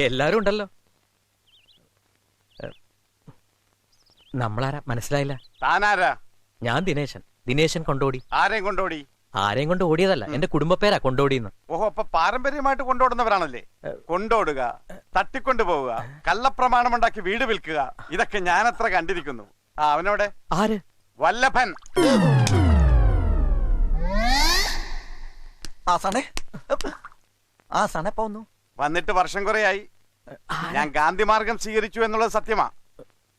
എല്ലാരും ഉണ്ടല്ലോ. നമ്മളാരാ മനസ്സിലായില്ല? താനാരാ? ഞാൻ ദിനേശൻ. ദിനേശൻ കൊണ്ടോടി. ആരെയും കൊണ്ടോടി? ആരെയും കൊണ്ട് ഓടിയതല്ല, എന്റെ കുടുംബപ്പേരാ കൊണ്ടോടിന്ന്. ഓഹോ, അപ്പൊ പാരമ്പര്യമായിട്ട് കൊണ്ടോടുന്നവരാണല്ലേ? കൊണ്ടോടുക, തട്ടിക്കൊണ്ടു പോവുക, കള്ളപ്രമാണമുണ്ടാക്കി വീട് വിൽക്കുക, ഇതൊക്കെ ഞാൻ അത്ര കണ്ടിരിക്കുന്നു. അവനോടെ ആര്? വല്ലഭൻ. വന്നിട്ട് വർഷം കുറയായി. ഞാൻ ഗാന്ധി മാർഗം സ്വീകരിച്ചു എന്നുള്ളത് സത്യമാ.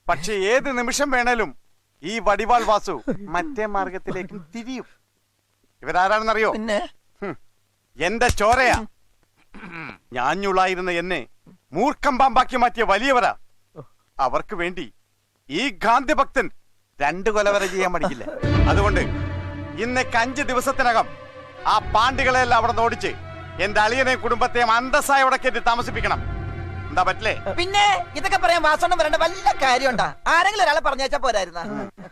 പക്ഷെ ഏത് നിമിഷം വേണേലും ഈ വടിവാൾ വാസു മറ്റേ മാർഗത്തിലേക്കും തിരിയും. ഇവരാരാണെന്നറിയോ? എന്റെ ചോരയാ. ഞാഞ്ഞുള്ളായിരുന്ന എന്നെ മൂർഖം പാമ്പാക്കി മാറ്റിയ വലിയവരാ. അവർക്ക് വേണ്ടി ഈ ഗാന്ധി ഭക്തൻ 2 കൊല വരെ ചെയ്യാൻ പഠിക്കില്ല. അതുകൊണ്ട് ഇന്നേക്ക് 5 ദിവസത്തിനകം ആ പാണ്ടികളെല്ലാം അവിടെ നിന്ന് ഓടിച്ച് എന്റെ അളിയനെയും കുടുംബത്തെയും അന്തസ്സായ അവിടെ കയറ്റി താമസിപ്പിക്കണം. എന്താ പറ്റില്ലേ? പിന്നെ ഇതൊക്കെ പറയാൻ വാസോണ്ണം വരേണ്ട വല്ല കാര്യമുണ്ടാ? ആരെങ്കിലും ഒരാളെ പറഞ്ഞാ പോരായിരുന്ന?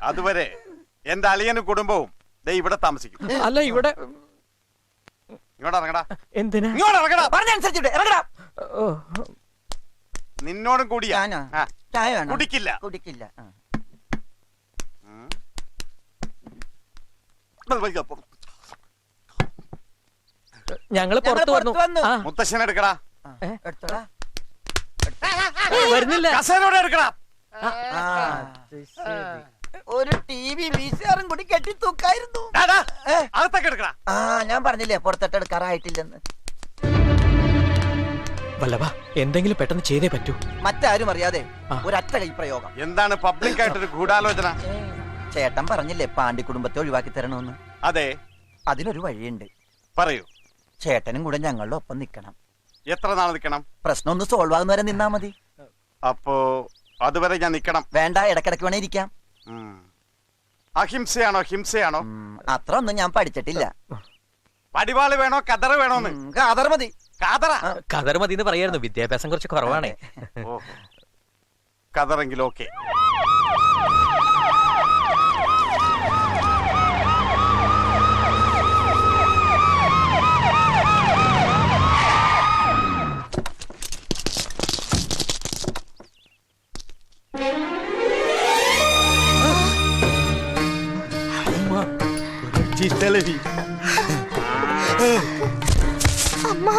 അതുവരെ എന്റെ അളിയനും കുടുംബവും ഇവിടെ താമസിക്കും. അല്ല, ഇവിടെ ഇങ്ങോട്ട് ഇറങ്ങടാ. എന്തിനാ? ഇങ്ങോട്ട് ഇറങ്ങടാ. പറഞ്ഞനുസരിച്ചിട്ട് ഇറങ്ങടാ. നിന്നോടും കൂടിയാ. ചായ വേണം? കുടിക്കില്ല. കുടിക്കില്ല. ഞങ്ങള് പുറത്തു വന്നു. മുത്തശ്ശനെ എടുക്കടാ. എടുത്തോടാ. വരുന്നില്ല. കസേരയോടെ എടുക്കടാ. ഒരു ടിവി വീശാറും കൂടി കെട്ടി തൂക്കായിരുന്നു. അകത്തൊക്കെ എടുക്കടാ. ഞാൻ പറഞ്ഞില്ലേ പുറത്തോട്ട് എടുക്കാറായിട്ടില്ലെന്ന്. വല്ലഭ, എന്തെങ്കിലും പെട്ടെന്ന് ചെയ്തേ പറ്റൂ. മറ്റാരും അറിയാതെ ഒരൊറ്റ കൈ പ്രയോഗം. എന്താണ് പബ്ലിക് ആയിട്ടൊരു ഗൂഢാലോചന? ചേട്ടൻ പറഞ്ഞില്ലേ പാണ്ടി കുടുംബത്തെ ഒഴിവാക്കി തരണമെന്ന്? അതെ. അതിനൊരു വഴിയുണ്ട്. പറയൂ. ചേട്ടനും കൂടെ ഞങ്ങളുടെ ഒപ്പം നിക്കണം. എത്ര നാൾ നിക്കണം? പ്രശ്നം ഒന്ന് സോൾവ് ആകുന്നവരെ നിന്നാ മതി. അപ്പോ അതുവരെ ഞാൻ നിക്കണം? വേണ്ട, ഇടക്കിടക്ക് വേണേ ഇരിക്കാം. അഹിംസയാണോ ഹിംസയാണോ? അത്ര ഒന്നും ഞാൻ പഠിച്ചിട്ടില്ല. വടിവാള് വേണോ കതറ് വേണോന്ന്? കാതർ മതി. കതർ മതി എന്ന് പറയായിരുന്നു. വിദ്യാഭ്യാസം കുറച്ച് കുറവാണേ. കതറെങ്കിലും ഓക്കെ. അമ്മ,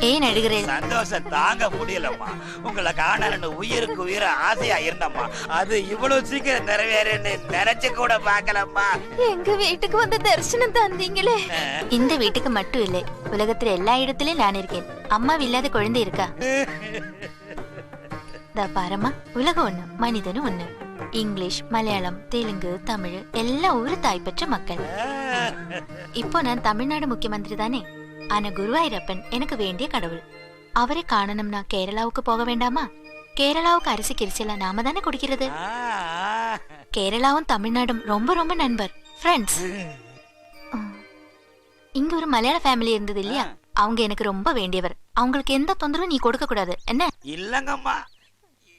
ஏன் அழுகிறேன்? சந்தோஷம் தாங்க முடியலம்மா. உங்களை காணலன்னு உயிருக்கு உயிர ஆசையா இருந்தம்மா. அது இவ்வளவு சீக்கிரம் நிறைவேறன்னு நினைச்சு கூட பாக்கலம்மா. எங்க வீட்டுக்கு வந்து தரிசனம் தந்தீங்களே. இந்த வீட்டுக்கு மட்டும் இல்லை, உலகத்துல எல்லா இடத்திலும் நான் இருக்கேன். அம்மாவு இல்லாத குழந்தை இருக்கா? பாரம்மா, உலகம் ஒண்ணு, மனிதனும் ஒண்ணு. இங்கிலீஷ், மலையாளம், தெலுங்கு, தமிழ் எல்லாம் ஒரு தாய் பெற்ற மக்கள். இப்போ நான் தமிழ்நாடு முக்கியமந்திரி தானே. ஆனா குருவாயூரப்பன் எனக்கு வேண்டிய கடவுள். அவரை காணணும்னா கேரளாவுக்கு போக வேண்டாமா? கேரளாவுக்கு அரிசி கிரிச்செல்லாம் நாம தானே குடிக்கிறது. கேரளாவும் தமிழ்நாடும் ரொம்ப ரொம்ப நண்பர், ஃப்ரெண்ட்ஸ். இங்க ஒரு மலையாள ஃபேமிலி இருந்தது இல்லையா, அவங்க எனக்கு ரொம்ப வேண்டியவர். அவங்களுக்கு எந்த தொந்தரவும் நீ கொடுக்க கூடாது என்ன? இல்லங்கம்மா,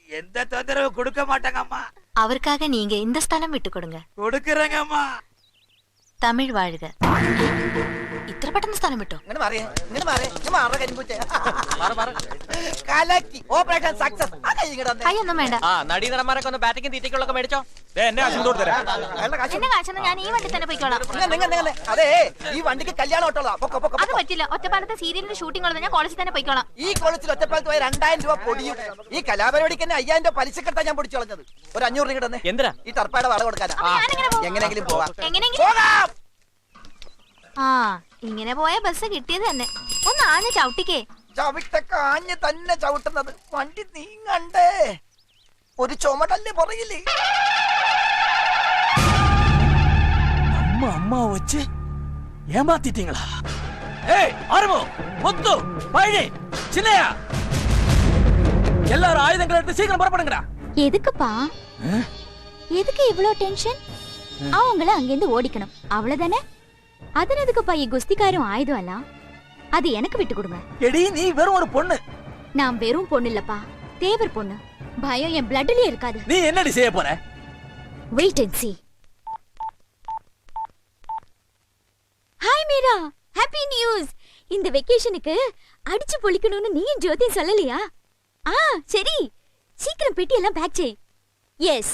எந்த தொந்தரவு கொடுக்க மாட்டாங்கம்மா. அவருக்காக நீங்க இந்த ஸ்தலம் விட்டு கொடுங்க. கொடுக்கறேங்கம்மா. தமிழ் வாழ்க. ഇത്ര പെട്ടെന്ന് സ്ഥലം വിട്ടോ? അയ്യൊന്നും വേണ്ട. നടീനടന്മാരൊക്കെ ഒന്ന് ബാറ്റിംഗ് തീറ്റയ്ക്കുള്ളൊക്കെ മേടിച്ചോ. എന്നെ കാശൊന്നും ഞാൻ ഈ വണ്ടി തന്നെ പോയിക്കോളാം. അതെ, ഈ വണ്ടിക്ക് കല്യാണം അത് പറ്റില്ല. ഒറ്റപ്പാലത്തെ സീരിയലിന്റെ ഷൂട്ടിംഗ് ഉള്ളത് ഞാൻ കോളേജിൽ തന്നെ പോയിക്കോളാം. ഈ കോളേജിൽ ഒറ്റപ്പാലത്ത് പോയ 2000 രൂപ പൊടിയും. ഈ കലാപരിപാടിക്ക് തന്നെ 5000 രൂപ പലിശക്കെടുത്താ ഞാൻ പൊടിച്ചു കളഞ്ഞത്. ഒരു 500 രൂപ തന്നെ. എന്തിനാ? ഈ ടർപ്പായുടെ വാടക കൊടുക്കാനാ. എങ്ങനെയെങ്കിലും പോകാം. ആ, ഇങ്ങനെ പോയ ബസ് കിട്ടിയത് തന്നെ. ഒന്ന് ആഞ്ഞ ചവിട്ടിക്കേ. ചവിട്ടൊക്കെ ആഞ്ഞ് തന്നെ ചവിട്ടുന്നത്. വണ്ടി നീങ്ങണ്ടേ? ഒരു ചുമടല്ലേ പുറകില്. அம்மா வச்சு ஏமாத்திட்டீங்களா? ஏய் ஆரம்போ, முத்து, பழனி, சின்னையா, எல்லாரும் ஆயுதங்களை எடுத்து சீக்கிரம் புறப்படுங்கடா. எதுக்குப்பா? எதுக்கு இவ்ளோ டென்ஷன்? அவங்கள அங்கிருந்து ஓடிக்கணும், அவ்வளவுதானே? அதன் எதுக்குப்பா ഈ குஸ்திக்காரும் ஆயுதம் எல்லாம்? அது எனக்கு விட்டு கொடுங்க. எடி, நீ வெறும் ஒரு பொண்ணு. நான் வெறும் பொண்ணு இல்லப்பா, தேவர் பொண்ணு. பயம் என் பிளட்லயே இருக்காது. நீ என்னடி செய்ய போற? Wait and see. Hi Meera, happy news. இந்த வெக்கேஷனுக்கு அடிச்சு பொளிக்கணும்னு நீயும் ஜோதியும் சொல்லலையா? சரி, சீக்கிரம் பெட்டி எல்லாம் பேக் செய். Yes,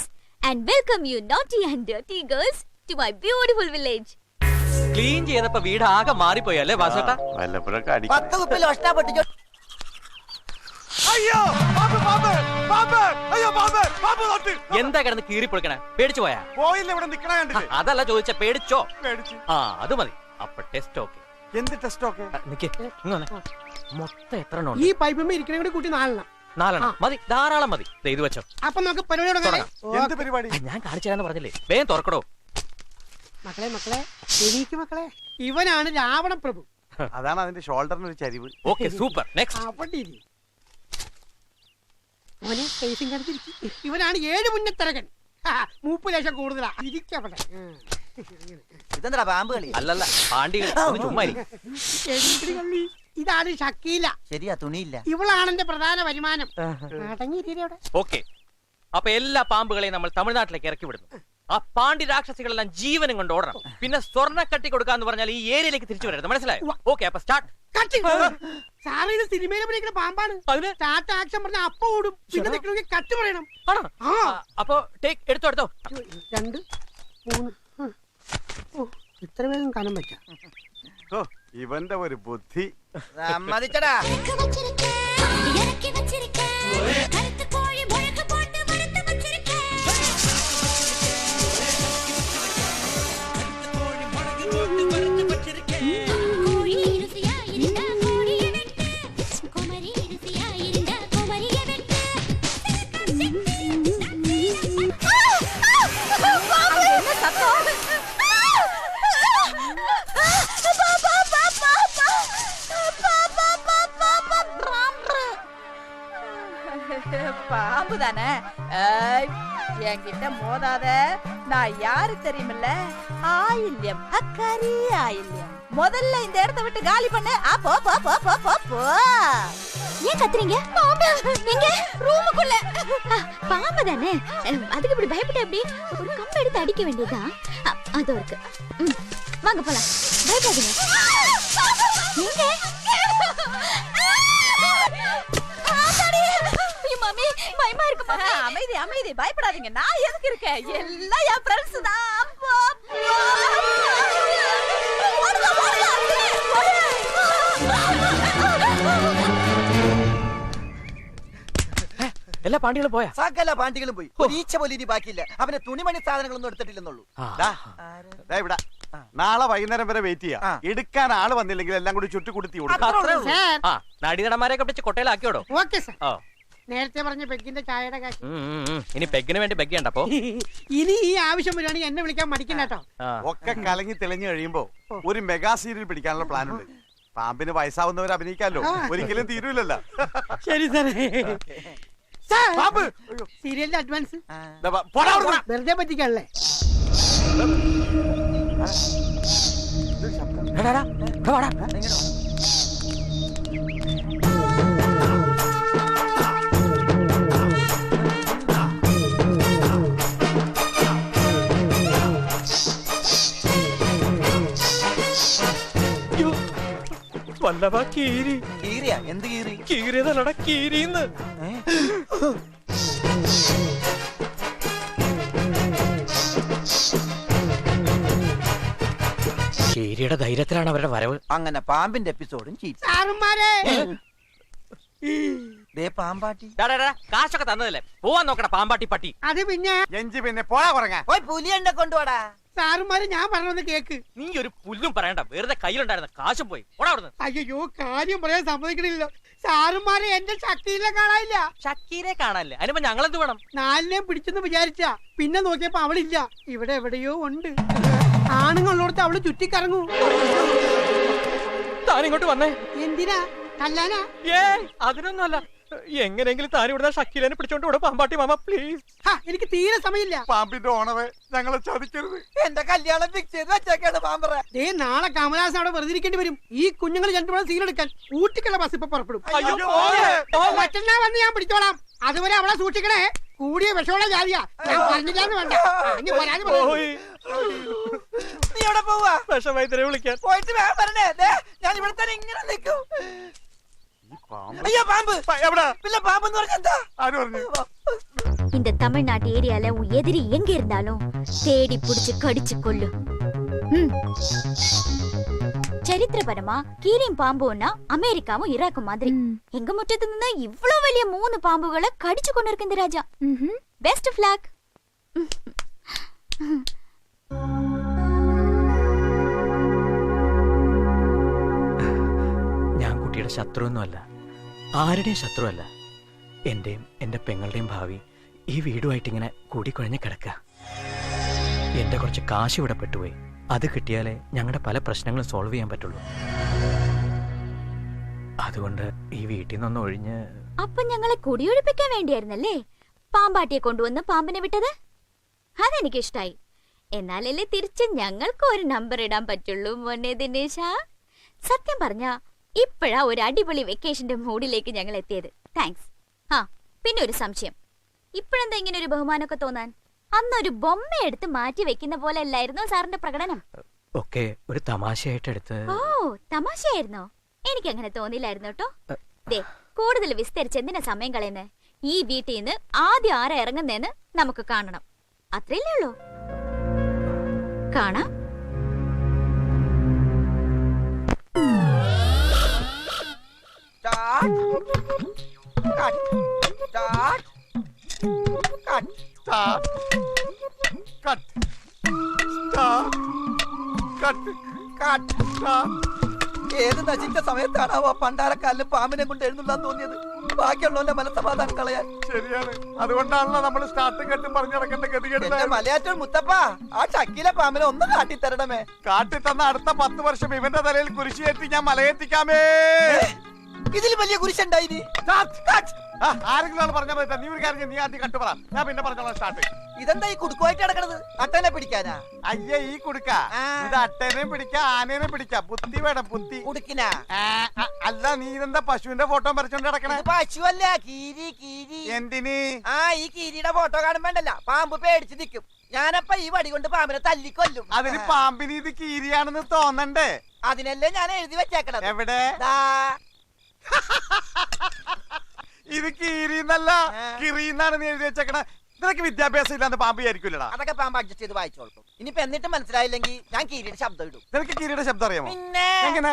and welcome you naughty and dirty girls to my beautiful village. Clean ചെയ്തപ്പോ വീട് ആകെ മാറിപ്പോയല്ലേ വാസേട്ടാ? വല്ലപ്പോഴൊക്കെ അടി. 10 കുപ്പിയിൽ കഷ്ടപ്പെട്ട് അയ്യോ പാമ്പ് പാമ്പ് പാമ്പ് അയ്യോ പാമ്പ് പാമ്പ് തൊട്ട്. എന്താ കിടന്ന് കീറി പൊളിക്കണേ? പേടിച്ചു പോയാ? പോയില്ല, ഇവിടെ നിക്കണ കണ്ടില്ലേ? അതല്ല ചോദിച്ച, പേടിച്ചോ? പേടിച്ചു. അത് മതി. അപ്പൊ ടെസ്റ്റ് ഓക്കെ. എന്ത് ടെസ്റ്റ് ഒക്കെ? മൊത്തം എത്ര എണ്ണം ഈ ഉണ്ട്? പൈപ്പ് ഇരിക്കണ കൂടി കൂട്ടി 4 4 മതി, ധാരാളം മതി. ദേ ഇത് വെച്ചോ. അപ്പൊ നമുക്ക് പരിപാടി തുടങ്ങാം. എന്ത് പരിപാടി? ഞാൻ കാണിച്ചു തരാന്ന് പറഞ്ഞില്ലേ, വേഗം തുറക്കടോ. മക്കളെ മക്കളെ എനിക്ക് മക്കളെ, ഇവനാണ് രാവണ പ്രഭു. അതാണ് അതിന്റെ ഷോൾഡറിന് ഒരു ചരിവ്. Okay, super. നെക്സ്റ്റ്. അവിടെ ഇരി. മോനെ ഫേസിംഗ് കണ്ടിരിക്കും. ഇവനാണ് 7 മുന്നത്തരകൻ. 30 ലക്ഷം കൂടുതലാ. ഇരിക്കവിടെ. ഇതെന്താ പാമ്പ് കളി? അല്ലല്ല, പാണ്ടികൾ. ഒന്ന് ചുമ്മാ ഇരി. എന്തിന് കള്ളി? ഇതാണ് ഷക്കീല. ശരിയാ, തുണിയില്ല. ഇവളാണ് എന്റെ പ്രധാന വരുമാനം. അടങ്ങിയിരിക്കവിടെ. ഓക്കെ, അപ്പൊ എല്ലാ പാമ്പുകളെയും നമ്മൾ തമിഴ്നാട്ടിലേക്ക് ഇറക്കി വിടുന്നു. ആ പാണ്ടി രാക്ഷസികളെല്ലാം ജീവനും കൊണ്ട് ഓടണം. പിന്നെ സ്വർണ്ണ കട്ടി കൊടുക്കാന്ന് പറഞ്ഞാൽ ഈ ഏരിയയിലേക്ക് തിരിച്ചു വരരുത്, മനസ്സിലായോ? ഓക്കെ, അപ്പൊ സ്റ്റാർട്ട്. സാറ് ഇത് സിനിമയിൽ അഭിനയിക്കുന്ന പാമ്പാണ്. അതിന് സ്റ്റാർട്ട് ആക്ഷൻ പറഞ്ഞ അപ്പ ഓടും. പിന്നെ നിൽക്കണമെങ്കിൽ കട്ട് പറയണം. ആണോ? അപ്പൊ ടേക്ക്, എടുത്തോ. 2 3 ഇത്ര വേഗം കാലം വെക്കാം. ഓ, ഇവന്റെ ഒരു ബുദ്ധി. സമ്മതിച്ചടാ. பாம்பு தானே? என்கிட்ட மோதாத. நான் யாரு தெரியுமில்ல? ஆயில்யம், அக்கரி ஆயில்யம். முதல்ல இந்த இடத்தை விட்டு காலி பண்ணு. போ போ போ போ போ போ. ஏன் கத்துறீங்க? பாம்பு எங்க? ரூமுக்குள்ள. பாம்பு தானே, அதுக்கு இப்படி பயப்பட எப்படி? ஒரு கம்பு எடுத்து அடிக்க வேண்டியதா? அது இருக்கு. வாங்க போலாம். பயப்படாதீங்க. எங்க? மாமி, பயமா இருக்குமா? அமைதி அமைதி, பயப்படாதீங்க. நான் எதுக்கு இருக்கேன்? எல்லாம் என் ஃப்ரெண்ட்ஸ் தான். എല്ലാ പാണ്ടികളും പോയാ? സകല പാണ്ടികളും പോയി. ഒരു ഈച്ച പോലും ഇനി ബാക്കിയില്ല. അവന്റെ തുണിമണി സാധനങ്ങളൊന്നും എടുത്തിട്ടില്ലെന്നുള്ളൂ. നാളെ വൈകുന്നേരം വരെ വെയിറ്റ് ചെയ്യാം. എടുക്കാൻ ആള് വന്നില്ലെങ്കിൽ എല്ലാം കൂടി ചുറ്റുകുടുത്തി കൊടുക്കും. നടീനടന്മാരെയൊക്കെ പിടിച്ച് കൊട്ടയിലാക്കിയോടോ? Okay sir. നേരത്തെ പറഞ്ഞ പെഗിന്റെ ചായയുടെ കാശ്. ഇനി പെഗിന് വേണ്ടി പെഗ് ഉണ്ടപ്പോ ഇനി ഈ ആവശ്യം വരികയാണെങ്കിൽ എന്നെ വിളിക്കാൻ മടിക്കണ്ട കേട്ടോ. ഒക്കെ കലങ്ങി തെളിഞ്ഞു കഴിയുമ്പോ ഒരു മെഗാ സീരിയൽ പിടിക്കാനുള്ള പ്ലാൻ ഉണ്ട്. പാമ്പിന് വയസ്സാവുന്നവർ അഭിനയിക്കാലോ, ഒരിക്കലും തീരൂലല്ലോ. ശരി സാറേ. പാമ്പ് സീരിയലിന്റെ അഡ്വാൻസ് പോടാ അവിടുന്ന്. വെറുതെ പറ്റിക്കാണല്ലേ. വല്ലവാ കീരി. കീറിയാ? എന്ത് കീറി? കീറിയതല്ലടാ, കീരിന്ന്. കീരിയുടെ ധൈര്യത്തിലാണ് അവരുടെ വരവ്. അങ്ങനെ പാമ്പിന്റെ എപ്പിസോഡും ചീറ്റ്. സാറുമാരെ ദേ പാമ്പാട്ടി. കാശൊക്കെ തന്നതല്ലേ, പോവാൻ നോക്കണ പാമ്പാട്ടി പട്ടി. അത് പിന്നെ എഞ്ചി പിന്നെ പോടാ കുറങ്ങാ. പോയി പുലിയെണ്ണ കൊണ്ടുപോടാ. സാറുമാര് ഞാൻ പറഞ്ഞത് കേക്ക്. നീ ഒരു പുല്ലും പറയണ്ട, വെറുതെ കയ്യിലുണ്ടായിരുന്ന കാശും പോയി. ഓടാ അവിടുന്ന്. അയ്യോ, കാര്യം പറയാൻ സമ്മതിക്കണില്ലല്ലോ. സാറുമാരെ എന്റെ ശക്തിയിലെ കാണാനില്ല. ഷക്കീരെ കാണാനല്ലേ, അതിനിപ്പോ ഞങ്ങളെന്ത് വേണം? 4 പിടിച്ചെന്ന് വിചാരിച്ച, പിന്നെ നോക്കിയപ്പോ അവളില്ല. ഇവിടെ എവിടെയോ ഉണ്ട്. ആണുങ്ങളോടത്ത് അവള് ചുറ്റിക്കറങ്ങൂ. താനിങ്ങോട്ട് വന്നേ. എന്തിനാ? കല്ലാനാ? അതിനൊന്നുമല്ല, എങ്ങനെയെങ്കിലും താൻ ഇവിടുന്ന് ഷക്കീലനെ പിടിച്ചോണ്ട് ഇവിടെ പാമ്പാട്ടി മാമ പ്ലീസ്. എനിക്ക് തീരെ സമയമില്ല. പാമ്പിന്റെ ഓണവേ ഞങ്ങളെ ചതിക്കരുത്. എന്റെ കല്യാണം ഫിക്സ് ചെയ്ത് വെച്ചേക്കാണ് പാമ്പറ. നാളെ കമലഹാസൻ അവിടെ വെറുതെ ഇരിക്കേണ്ടി വരും. ഈ കുഞ്ഞുങ്ങൾ രണ്ടുപേരും സീലെടുക്കാൻ ഊട്ടിക്കുള്ള ബസ് ഇപ്പൊ പുറപ്പെടും. മറ്റന്നാ വന്ന് ഞാൻ പിടിച്ചോളാം. അതുവരെ അവളെ സൂക്ഷിക്കണേ. കൂടിയ വിഷമുള്ള ജാതിയാ. ഞാൻ പറഞ്ഞില്ലാന്ന് വേണ്ട. നീ എവിടെ പോവാ? വിഷമൈത്തിനെ വിളിക്കാൻ പോയിട്ട് വേഗം വരണേ. ഞാൻ ഇവിടെ തന്നെ ഇങ്ങനെ നിൽക്കും. ஐயா பாம்பு எவடா இல்ல பாம்புன்னு പറഞ്ഞா ஆறு പറഞ്ഞു இந்த தமிழ்நாட்டு ஏரியால உன் எதிரி எங்க இருந்தாலும் தேடி புடிச்சு கடிச்சு கொல்லு. ചരിത്രപരമാ കീരിയും പാമ്പും അമേരിക്കാവും ഇറാഖും മാതിരി എങ്ക മുറ്റത്ത് നിന്ന് ഇவ்வளவு വലിയ 3 പാമ്പുകളെ കടിച്ചു കൊണ്ടിരിക്കുന്ന രാജ. Best of luck. ഞാൻ കുട്ടിയുടെ ശത്രുവൊന്നുമല്ല, ആരുടെയും ശത്രുവല്ല. എന്റെയും എന്റെ പെങ്ങളുടെയും ഭാവി ഈ വീടുമായിട്ട് ഇങ്ങനെ കൂടിക്കുഴഞ്ഞ് കിടക്കുക. എന്റെ കുറച്ച് കാശ് ഇവിടെ പെട്ടുപോയി. അത് കിട്ടിയാലേ ഞങ്ങളുടെ പല പ്രശ്നങ്ങളും സോൾവ് ചെയ്യാൻ പറ്റുള്ളൂ. അതുകൊണ്ട് ഈ വീട്ടിൽ നിന്നൊന്ന് ഒഴിഞ്ഞ്. അപ്പൊ ഞങ്ങളെ കുടിയൊഴിപ്പിക്കാൻ വേണ്ടിയായിരുന്നല്ലേ പാമ്പാട്ടിയെ കൊണ്ടുവന്ന് പാമ്പിനെ വിട്ടത്? അതെനിക്ക് ഇഷ്ടായി. എന്നാലല്ലേ തിരിച്ച് ഞങ്ങൾക്ക് ഒരു നമ്പർ ഇടാൻ പറ്റുള്ളൂ മോനെ ദിനേശ. സത്യം പറഞ്ഞ ഇപ്പോഴാ ഒരു അടിപൊളി വെക്കേഷന്റെ മൂഡിലേക്ക് ഞങ്ങൾ എത്തിയത്. താങ്ക്സ്. ആ പിന്നെ ഒരു സംശയം, ഇപ്പോഴെന്താ ഇങ്ങനെ ഒരു ബഹുമാനമൊക്കെ തോന്നാൻ? അന്നൊരു ബൊമ്മ എടുത്ത് മാറ്റി വെക്കുന്ന പോലെ അല്ലായിരുന്നോ സാറിന്റെ പ്രകടനം? ഒക്കെ ഒരു തമാശയായിട്ട് എടുത്ത്. ഓ തമാശയായിരുന്നോ? എനിക്ക് അങ്ങനെ തോന്നില്ലായിരുന്നു കേട്ടോ. ദേ കൂടുതൽ വിസ്തരിച്ച് എന്തിനാ സമയം കളയുന്നത്? ഈ വീട്ടിൽ നിന്ന് ആദ്യം ആരാ ഇറങ്ങുന്നേന്ന് നമുക്ക് കാണണം. അത്രയല്ലേ ഉള്ളൂ. കാണാം. ഏത് നശിച്ച സമയത്താണാവോ പണ്ടാരക്കാലിന് പാമ്പിനെ കൊണ്ട് എഴുന്നള്ളാൻ തോന്നിയത്? ബാക്കിയുള്ളവന്റെ മനസ്സമാധാനം കളയാൻ. ശരിയാണ്, അതുകൊണ്ടാണല്ലോ നമ്മൾ സ്റ്റാർട്ടും കെട്ടും പറഞ്ഞു നടക്കേണ്ട ഗതികേട്. മലയാറ്റൂർ മുത്തപ്പ, ആ ചക്കിലെ പാമ്പിനെ ഒന്ന് കാട്ടിത്തരണമേ. കാട്ടിത്തന്ന അടുത്ത 10 വർഷം ഇവന്റെ തലയിൽ കുരിശിയേറ്റി ഞാൻ മലയെത്തിക്കാമേ. ഇതിൽ വലിയ കുരിശുണ്ടായി. ആരെങ്കിലും പറഞ്ഞാൽ പറ്റാ. നീ ഒരു കാര്യം, നീ ആദ്യം കട്ടു പറ, ഞാൻ പിന്നെ പറഞ്ഞോളാം സ്റ്റാർട്ട്. ഇതെന്താ ഈ കുടുക്കുമായിട്ട് കിടക്കണത്? അട്ടനെ പിടിക്കാനാ? അയ്യേ ഈ കുടുക്ക ഇത് അട്ടേനെയും പിടിക്കാം ആനേനെയും പിടിക്കാം. ബുദ്ധി വേണം ബുദ്ധി. കുടുക്കിനാ? അല്ല നീ ഇതെന്താ പശുവിന്റെ ഫോട്ടോ വരച്ചോണ്ട് കിടക്കണേ? പശുവല്ല, കീരി. കീരി എന്തിന്? ഈ കീരിയുടെ ഫോട്ടോ കാണുമ്പോണ്ടല്ല പാമ്പ് പേടിച്ച് നിൽക്കും. ഞാനപ്പ ഈ വടി കൊണ്ട് പാമ്പിനെ തല്ലിക്കൊല്ലും. അതിന് പാമ്പിന് ഇത് കീരിയാണെന്ന് തോന്നണ്ടേ? അതിനല്ലേ ഞാൻ എഴുതി വെച്ചേക്കണത്. എവിടെ? ഇത് കീരിന്നല്ല കിറിന്നാണ് നീ എഴുതി വെച്ചേക്കണേ. നിനക്ക് വിദ്യാഭ്യാസം ഇല്ലാന്ന് പാമ്പ് വിചാരിക്കൂലടാ. അതൊക്കെ പാമ്പ് അഡ്ജസ്റ്റ് ചെയ്ത് വായിച്ചോളൂ. ഇനിയിപ്പോ എന്നിട്ട് മനസ്സിലായില്ലെങ്കിൽ ഞാൻ കീരിയുടെ ശബ്ദം ഇടും. നിനക്ക് കീരിയുടെ ശബ്ദം അറിയാമോ? പിന്നെ എങ്ങനെ?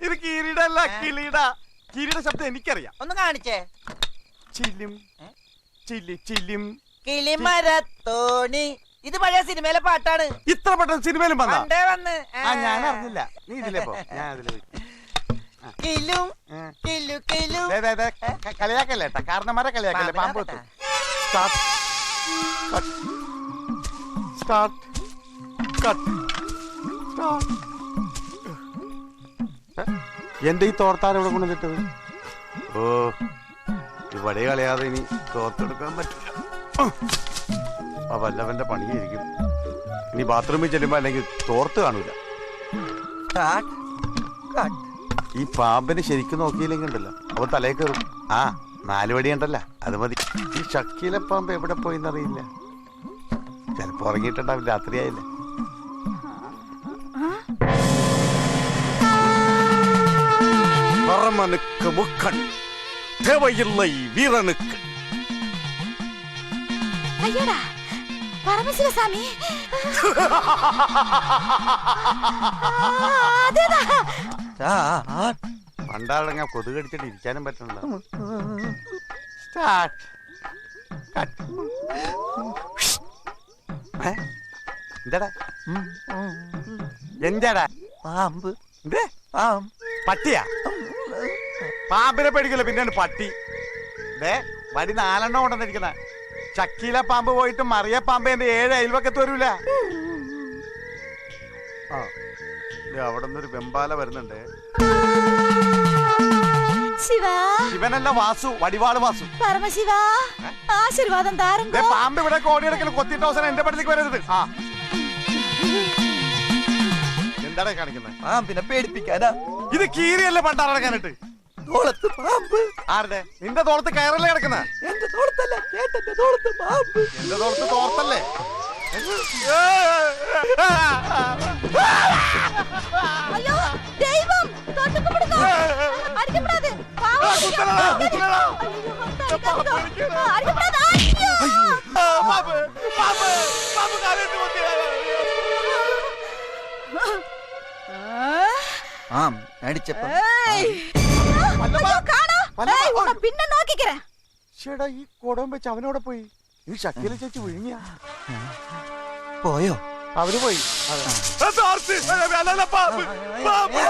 ഇത് കീരിയുടെ അല്ല കിളിയുടെ. കീരിയുടെ ശബ്ദം എനിക്കറിയാം. ഒന്ന് കാണിച്ചേ. ചില്ലും ചില്ലി ചില്ലും കിളിമരത്തോണി. ഇത് പഴയ സിനിമയിലെ പാട്ടാണ്. ഇത്ര പെട്ടെന്ന് സിനിമയിലും വന്ന് ഞാൻ വന്ന് അറിഞ്ഞില്ല. നീ ഇതിലേ പോ, ഞാൻ അതില് കളിയാക്കല്ലേ കാരണന്മാരെ കളിയാക്കല്ലേ. പാമ്പ് എന്റെ ഈ തോർത്താൻ ഇവിടെ കൊണ്ടുവന്നിട്ടത്. ഓ ഇവിടെ കളയാതെ ഇനി തോർത്തെടുക്കാൻ പറ്റില്ല. വല്ലവന്റെ പണിയായിരിക്കും. ഇനി ബാത്റൂമിൽ ചെല്ലുമ്പോ അല്ലെങ്കിൽ തോർത്ത് കാണൂല. ഈ പാമ്പിന് ശരിക്കും നോക്കിയില്ലെങ്കിൽ ഉണ്ടല്ലോ അവ തലയിൽ കയറും. 4 വടി ഉണ്ടല്ലോ അത് മതി. ഈ ഷക്കീലെ പാമ്പ് എവിടെ പോയിന്നറിയില്ല. ചിലപ്പോ ഉറങ്ങിയിട്ടുണ്ടാവും, രാത്രിയായില്ലേ. പറമനുക്ക് മുക്കൺ தேவையில்லை வீரனுக்கு. ஐயடா பரமசிவசாமி. പണ്ടാളങ്ങ കൊതുക് കടിച്ചിട്ട് ഇരിക്കാനും പറ്റണല്ലോ. എന്താടാ എന്താടാ? പാമ്പ്. പട്ടിയാ? പാമ്പിനെ പേടിക്കല്ലോ, പിന്നെയാണ് പട്ടി. വടി 4 എണ്ണം കൊണ്ടുവന്നിരിക്കുന്ന. ചക്കീല പാമ്പ് പോയിട്ട് മറിയ പാമ്പ് എന്റെ 7 അയൽവക്കത്ത് വരൂല. അവിടെ നിന്നൊരു വെമ്പാല വരുന്നുണ്ട്. ശിവ ശിവനല്ല, വാസു, വടിവാള് വാസു. പരമശിവ ആശീർവാദം ദേ താരങ്കോ. പാമ്പ് ഇവിടെ കോടിയെടുക്കൽ കൊത്തിയിട്ട് അവസാനം എന്റെ പടത്തേക്ക് വരരുത്. ആ എന്താണ് കാണിക്കുന്നത്? പാമ്പിനെ പേടിപ്പിക്കാനാ. ഇത് കീരിയല്ലേ പണ്ടാറടക്കാനിട്ട്? തോളത്ത് പാമ്പ്. ആരുടെ? നിന്റെ തോളത്ത് കയറല്ലേ കിടക്കുന്ന? എന്റെ തോളത്തല്ല, ചേട്ടന്റെ തോളത്ത് പാമ്പ്. എന്റെ തോളത്ത് തോർത്തല്ലേ? അയ്യോ ദൈവം തൊട്ടുകൂടുക. അടിക്കപ്പെടാതെ. പാവം കുത്തലടാ, കുത്തലടാ. അയ്യോ, അടിക്കപ്പെടാതെ. അയ്യോ. പാമ്പ്, പാമ്പ്, പാമ്പ് കാലിട്ട് കുത്തി. അടിച്ചപ്പോ ഏയ്. അയ്യോ, കാണാ. ഏയ്, ഉന്നെ പിന്നെ നോക്കിக்கிறேன். ചേടാ, ഈ കുടം വെച്ച് അവനോടെ പോയി. ഈ ശക്തിയിലെ ചേച്ചി വിഴുങ്ങിയ പോയോ? അവര് പോയി. പാമ്പ്, പാമ്പ്,